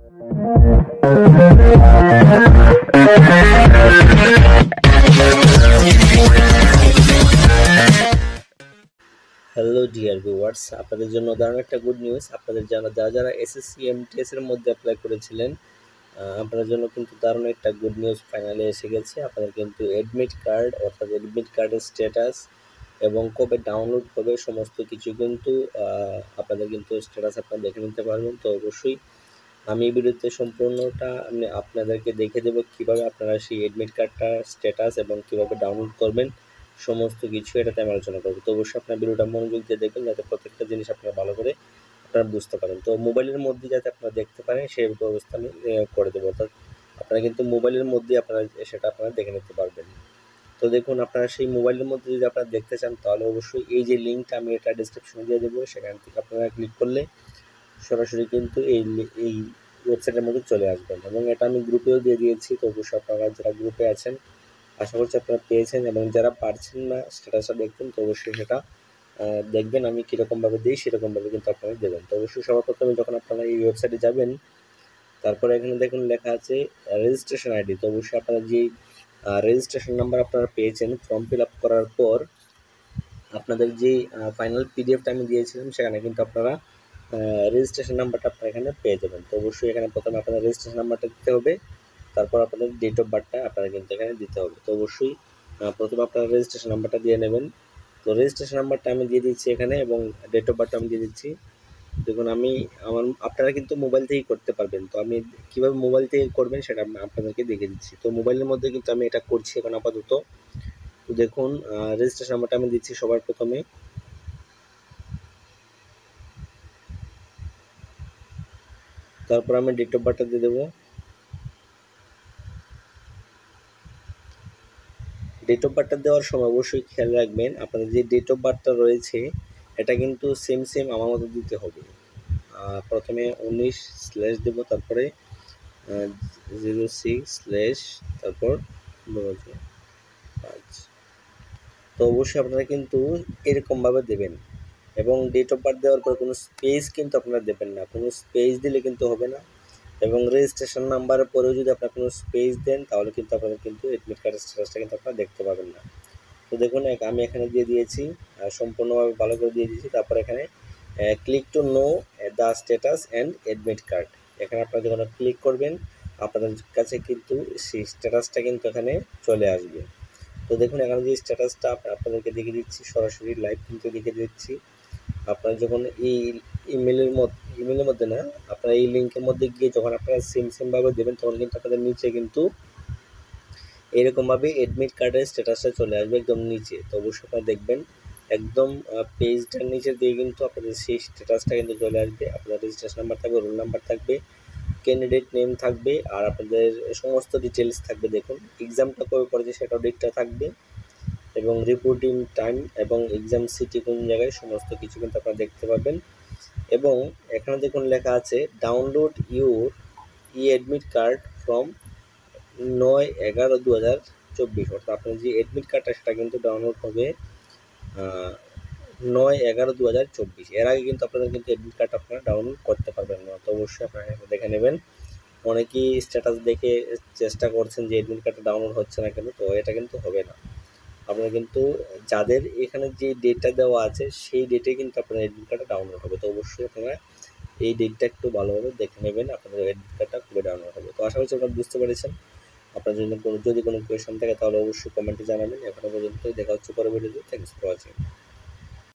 Hello dear viewers, আপনাদের জন্য দারুণ একটা গুড নিউজ। আপনাদের যারা এসএসসি এমটিএস এর মধ্যে অ্যাপ্লাই করেছিলেন, আপনাদের জন্য কিন্তু দারুণ একটা গুড নিউজ ফাইনালি এসে গেছে। আপনাদের কিন্তু অ্যাডমিট কার্ড অর্থাৎ অ্যাডমিট কার্ডের স্ট্যাটাস এবং কবে ডাউনলোড হবে সমস্ত কিছু কিন্তু আপনাদের কিন্তু স্ট্যাটাস আপনারা দেখে নিতে পারবেন। তো অবশ্যই আমি এই ভিডিওতে সম্পূর্ণটা আমি আপনাদেরকে দেখে দেবো কীভাবে আপনারা সেই অ্যাডমিট কার্ডটার স্ট্যাটাস এবং কীভাবে ডাউনলোড করবেন, সমস্ত কিছু এটাতে আমি আলোচনা করবো। তো অবশ্যই আপনার ভিডিওটা মনোযোগ দিয়ে দেখবেন যাতে প্রত্যেকটা জিনিস আপনারা ভালো করে আপনারা বুঝতে পারেন। তো মোবাইলের মধ্যে যাতে আপনারা দেখতে পারেন সেই ব্যবস্থা আমি করে দেবো, অর্থাৎ আপনারা কিন্তু মোবাইলের মধ্যেই আপনারা সেটা আপনারা দেখে নিতে পারবেন। তো দেখুন, আপনারা সেই মোবাইলের মধ্যে যদি আপনারা দেখতে চান তাহলে অবশ্যই এই যে লিঙ্কটা আমি এটা ডিসক্রিপশনে দিয়ে দেবো, সেখান থেকে আপনারা ক্লিক করলে সরাসরি কিন্তু এই ওয়েবসাইটের মধ্যে চলে আসবেন এবং এটা আমি গ্রুপেও দিয়ে দিয়েছি। তো অবশ্যই আপনারা যারা গ্রুপে আছেন আশা করছি আপনারা পেয়েছেন, এবং যারা পারছেন না স্ট্যাটাসটা দেখবেন তো অবশ্যই সেটা দেখবেন আমি কীরকমভাবে দিই সেরকমভাবে কিন্তু আপনারা দেবেন। তো অবশ্যই সবার প্রথমে যখন আপনারা এই ওয়েবসাইটে যাবেন, তারপরে এখানে দেখুন লেখা আছে রেজিস্ট্রেশন আইডি। তো অবশ্যই আপনারা যেই রেজিস্ট্রেশন নাম্বার আপনারা পেয়েছেন ফর্ম ফিল আপ করার পর আপনাদের যেই ফাইনাল পিডিএফটা আমি দিয়েছিলাম সেখানে কিন্তু আপনারা রেজিস্ট্রেশন নাম্বারটা আপনারা এখানে পেয়ে যাবেন। তো অবশ্যই এখানে প্রথমে আপনাদের রেজিস্ট্রেশন নাম্বারটা দিতে হবে, তারপর আপনাদের ডেট অফ বার্থটা আপনারা কিন্তু এখানে দিতে হবে। তো অবশ্যই প্রথমে আপনারা রেজিস্ট্রেশন নাম্বারটা দিয়ে নেবেন। তো রেজিস্ট্রেশন নাম্বারটা আমি দিয়ে দিচ্ছি এখানে এবং ডেট অফ বার্থটা আমি দিয়ে দিচ্ছি। দেখুন আপনারা কিন্তু মোবাইল থেকেই করতে পারবেন। তো আমি কীভাবে মোবাইল থেকে করবেন সেটা আমি আপনাদেরকে দেখিয়ে দিচ্ছি। তো মোবাইলের মধ্যে কিন্তু আমি এটা করছি এখন আপাতত। তো দেখুন, রেজিস্ট্রেশন নাম্বারটা আমি দিচ্ছি সবার প্রথমে। তারপর আমি ডেট অফ বার্থটা দিয়ে দেবো। ডেট অফ বার্থটা দেওয়ার সময় অবশ্যই খেয়াল রাখবেন আপনাদের যে ডেট অফ বার্থটা রয়েছে এটা কিন্তু সেম আমার মতো দিতে হবে। প্রথমে 19 দেব, তারপরে 06 তারপর 5। তো অবশ্যই আপনারা কিন্তু এরকমভাবে দেবেন এবং ডেট অফ বার্থ দেওয়ার পর কোনো স্পেস কিন্তু আপনারা দেবেন না, কোনো স্পেস দিলে কিন্তু হবে না। এবং রেজিস্ট্রেশন নাম্বারের পরেও যদি আপনারা কোনো স্পেস দেন তাহলে কিন্তু আপনাদের কিন্তু অ্যাডমিট কার্ডের স্ট্যাটাসটা কিন্তু আপনারা দেখতে পাবেন না। তো দেখুন আমি এখানে দিয়ে দিয়েছি, সম্পূর্ণভাবে ভালো করে দিয়ে দিয়েছি। তারপর এখানে click to know the status and admit card, এখানে আপনারা যখন ক্লিক করবেন আপনাদের কাছে কিন্তু সেই স্ট্যাটাসটা কিন্তু এখানে চলে আসবে। তো দেখুন এখানে যে স্ট্যাটাসটা আপনাদেরকে দেখিয়ে দিচ্ছি, সরাসরি লাইভ কিন্তু দেখিয়ে দিচ্ছি। আপনারা যখন এই ইমেলের মধ্যে না, আপনারা এই লিঙ্কের মধ্যে গিয়ে যখন আপনারা সেমভাবে দেবেন তখন কিন্তু আপনাদের নিচে কিন্তু এরকমভাবে অ্যাডমিট কার্ডের স্ট্যাটাসটা চলে আসবে একদম নিচে। তো অবশ্যই আপনারা দেখবেন একদম পেজটার নিচের দিকে কিন্তু আপনাদের সেই স্ট্যাটাসটা কিন্তু চলে আসবে। আপনাদের রেজিস্ট্রেশন নাম্বার থাকবে, রোল নাম্বার থাকবে, ক্যান্ডিডেট নেম থাকবে, আর আপনাদের সমস্ত ডিটেলস থাকবে। দেখুন এক্সামটা কবে পড়েছে সেটাও ডেটটা থাকবে এবং রিপোর্টিং টাইম এবং এক্সাম সিটি কোন জায়গায় সমস্ত কিছু কিন্তু আপনারা দেখতে পাবেন। এবং এখানে দেখুন লেখা আছে download your admit card from 9/11/2024, অর্থাৎ আপনার যে অ্যাডমিট কার্ডটা সেটা কিন্তু ডাউনলোড হবে 9/11/2024। এর আগে কিন্তু আপনাদের কিন্তু অ্যাডমিট কার্ড আপনারা ডাউনলোড করতে পারবেন না। তো অবশ্যই আপনারা দেখে নেবেন। অনেকেই স্ট্যাটাস দেখে চেষ্টা করছেন যে অ্যাডমিট কার্ডটা ডাউনলোড হচ্ছে না কেন, তো এটা কিন্তু হবে না। আপনারা কিন্তু যাদের এখানে যে ডেটটা দেওয়া আছে সেই ডেটে কিন্তু আপনার অ্যাডমিট কার্ডটা ডাউনলোড হবে। তো অবশ্যই আপনারা এই ডেটটা একটু ভালোভাবে দেখে নেবেন আপনাদের অ্যাডমিট কার্ডটা কবে ডাউনলোড হবে। তো আশা করছি আপনারা বুঝতে পেরেছেন। আপনার জন্য যদি কোনো কোয়েশন থাকে তাহলে অবশ্যই কমেন্টে জানাবেন। এখনো পর্যন্ত দেখা হচ্ছে পরে ভিডিওতে। Thanks for watching.